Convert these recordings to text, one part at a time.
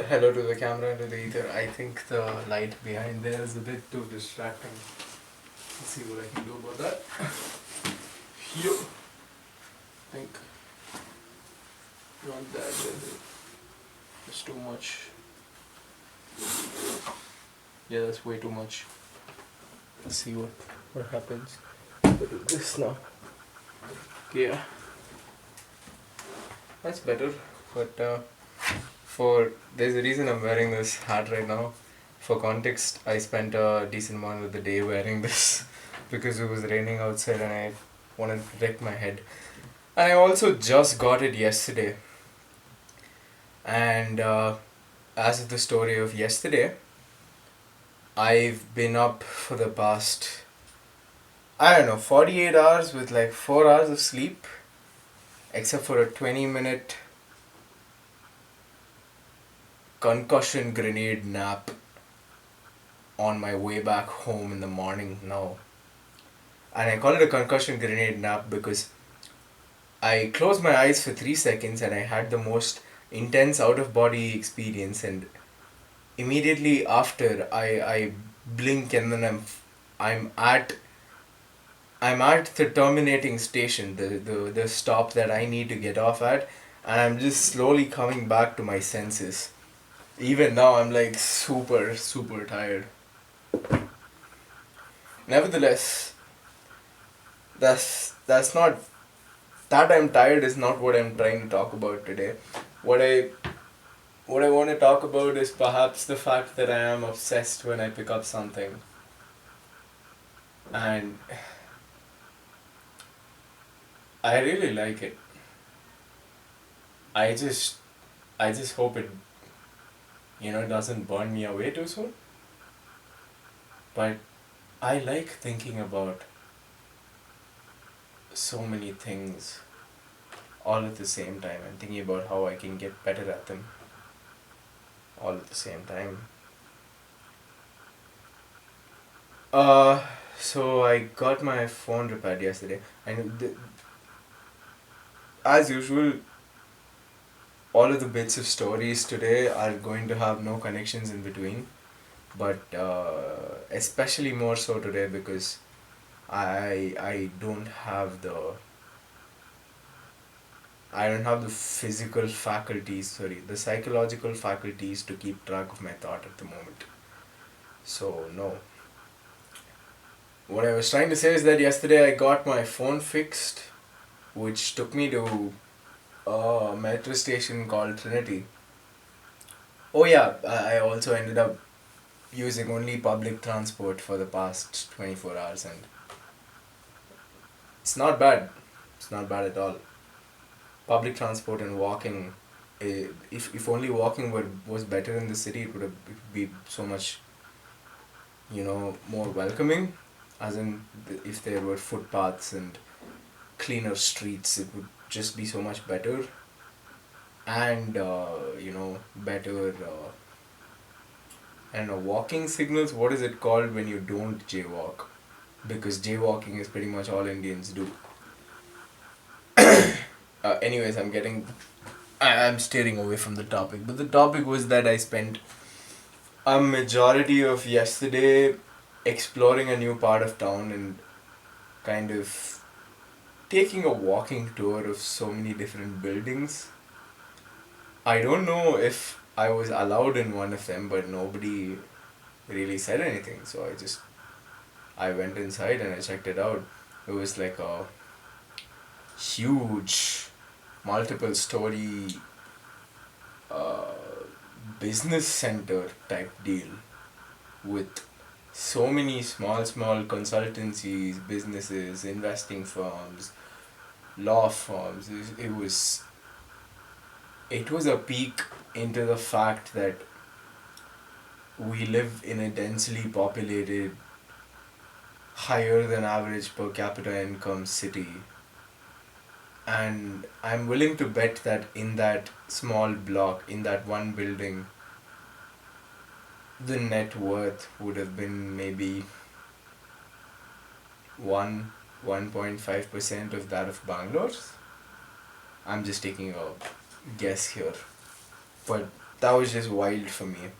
hello to the camera and to the ether. I think the light behind there is a bit too distracting. Let's see what I can do about that. Yo, I think not that good. It's too much. Yeah, that's way too much. Let's see what happens. I'll do this now. Yeah, that's better. But for there's a reason I'm wearing this hat right now. For context, I spent a decent amount of the day wearing this because it was raining outside and I wanted to protect my head. And I also just got it yesterday. And as of the story of yesterday, I've been up for the past, I don't know, 48 hours with like 4 hours of sleep, except for a 20-minute concussion grenade nap on my way back home in the morning now. And I call it a concussion grenade nap because I closed my eyes for 3 seconds and I had the most intense out of body experience, and immediately after I blink and then I'm at I'm at the terminating station, the stop that I need to get off at, and I'm just slowly coming back to my senses. Even now I'm like super tired. Nevertheless, that's not that I'm tired is not what I'm trying to talk about today. What I what I want to talk about is perhaps the fact that I am obsessed when I pick up something. And I really like it. I just I just hope it doesn't burn me away too soon. But I like thinking about so many things all at the same time and thinking about how I can get better at them all at the same time. Uh, so I got my phone repaired yesterday, and as usual, all of the bits of stories today are going to have no connections in between, but especially more so today because I don't have the physical faculties, sorry, the psychological faculties to keep track of my thought at the moment. So no. What I was trying to say is that yesterday I got my phone fixed, which took me to a metro station called Trinity. Oh yeah, I also ended up using only public transport for the past 24 hours, and it's not bad. It's not bad at all. Public transport and walking, if only walking was better in the city, it would be so much, more welcoming. As in, if there were footpaths and cleaner streets, it would just be so much better. And, better, I don't know, walking signals. What is it called when you don't jaywalk? Because jaywalking is pretty much all Indians do. Anyways, I'm steering away from the topic, but the topic was that I spent a majority of yesterday exploring a new part of town and kind of taking a walking tour of so many different buildings. I don't know if I was allowed in one of them, but nobody really said anything, so I went inside and I checked it out. It was like a huge multiple story uh, business center type deal with so many small consultancies, businesses, investing firms, law firms. It was a peek into the fact that we live in a densely populated, higher than average per capita income city, and I'm willing to bet that in that small block, in that one building, the net worth would have been maybe 1.5% of that of Bangalore's. I'm just taking a guess here, but that was just wild for me.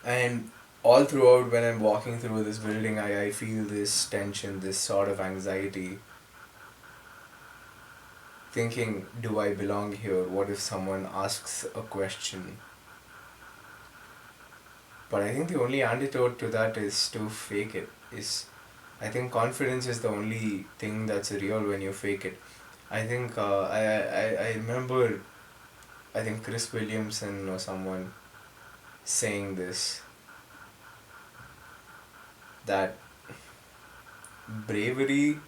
And all throughout when I'm walking through this building, I feel this tension, this sort of anxiety, thinking, do I belong here? What if someone asks a question? But I think the only antidote to that is to fake it. Is I think confidence is the only thing that's real when you fake it. I think I remember, I think Chris Williamson or someone saying this, that bravery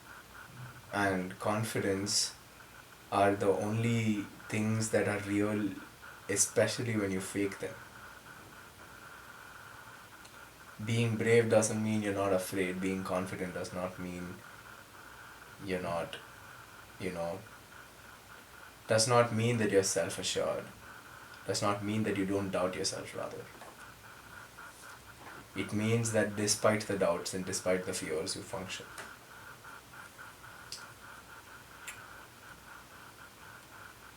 and confidence are the only things that are real, especially when you fake them. Being brave doesn't mean you're not afraid. Being confident does not mean you're not, you know, does not mean that you're self assured. Does not mean that you don't doubt yourself, rather. It means that despite the doubts and despite the fears, you function.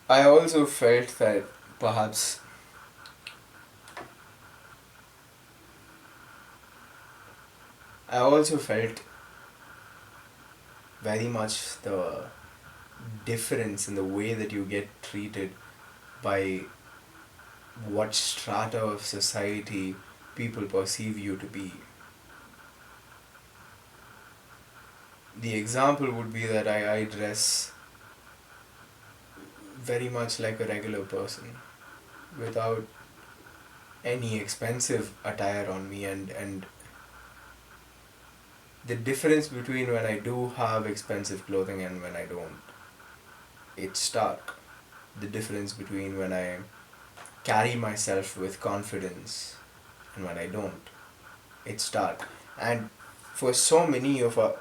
I also felt that perhaps I also felt very much the difference in the way that you get treated by what strata of society people perceive you to be. The example would be that I dress very much like a regular person without any expensive attire on me, and the difference between when I do have expensive clothing and when I don't, it's stark. The difference between when I carry myself with confidence and when I don't, it's stark. And for so many of our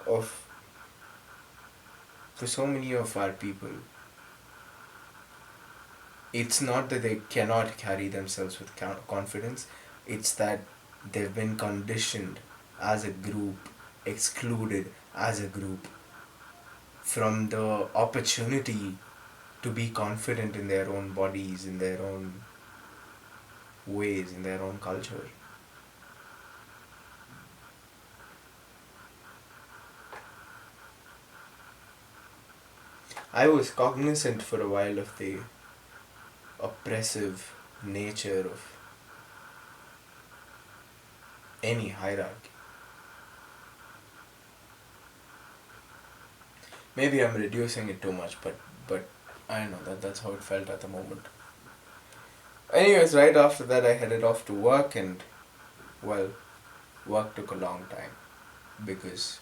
people, it's not that they cannot carry themselves with confidence, it's that they've been conditioned as a group, excluded as a group from the opportunity to be confident in their own bodies, in their own ways, in their own culture. I was cognizant for a while of the oppressive nature of any hierarchy. Maybe I'm reducing it too much, but I know that's how it felt at the moment. Anyways, right after that, I headed off to work, and well, work took a long time because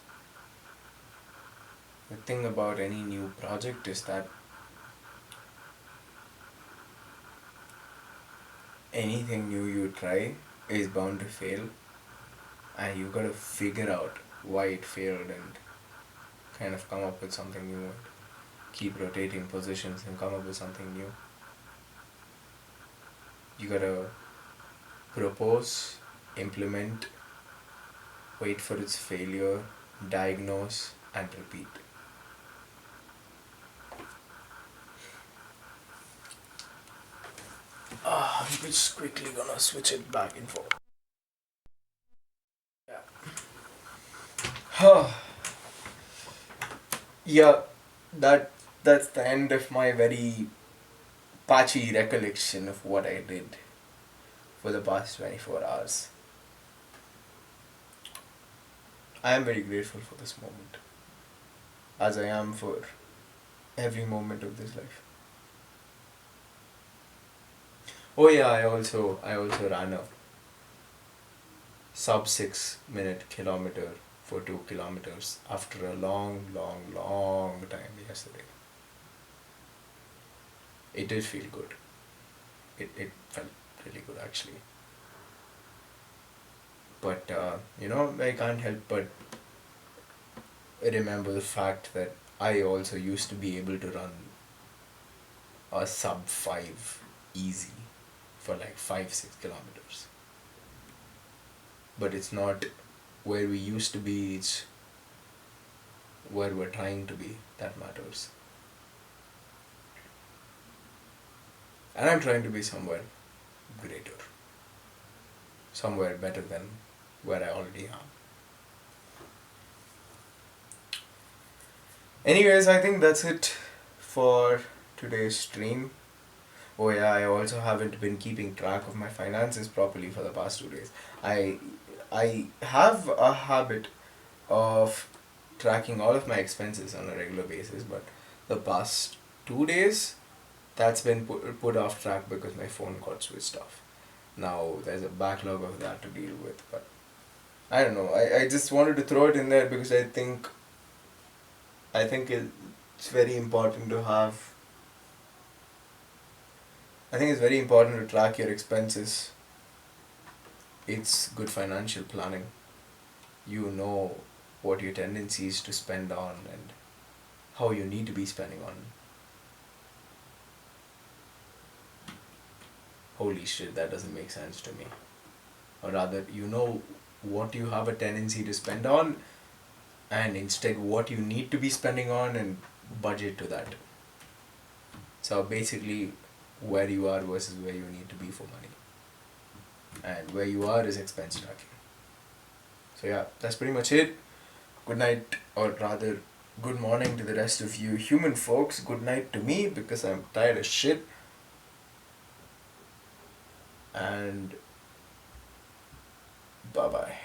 the thing about any new project is that anything new you try is bound to fail, and you gotta figure out why it failed and kind of come up with something new and keep rotating positions and come up with something new. You gotta propose, implement, wait for its failure, diagnose, and repeat. I'm just quickly gonna switch it back and forth. Yeah. Yeah, that's the end of my very patchy recollection of what I did for the past 24 hours. I am very grateful for this moment, as I am for every moment of this life. Oh yeah, I also ran a sub 6 minute kilometer for 2 kilometers after a long, long, long time yesterday. It did feel good. It felt really good actually. But I can't help but remember the fact that I also used to be able to run a sub 5 easy for like 5-6 kilometers. But it's not where we used to be, it's where we're trying to be that matters. And I'm trying to be somewhere greater, somewhere better than where I already am. Anyways, I think that's it for today's stream. Oh yeah, I also haven't been keeping track of my finances properly for the past 2 days. I I have a habit of tracking all of my expenses on a regular basis, but the past 2 days that's been put off track because my phone got switched off. Now there's a backlog of that to deal with, but I don't know. I just wanted to throw it in there because I think it's very important to have. I think it's very important to track your expenses. It's good financial planning. You know what your tendency is to spend on and how you need to be spending on. Holy shit, that doesn't make sense to me. Or rather, you know what you have a tendency to spend on and instead what you need to be spending on and budget to that. So basically, where you are versus where you need to be for money. And where you are is expense tracking. So yeah, that's pretty much it. Good night, or rather, good morning to the rest of you human folks. Good night to me because I'm tired as shit. And bye bye.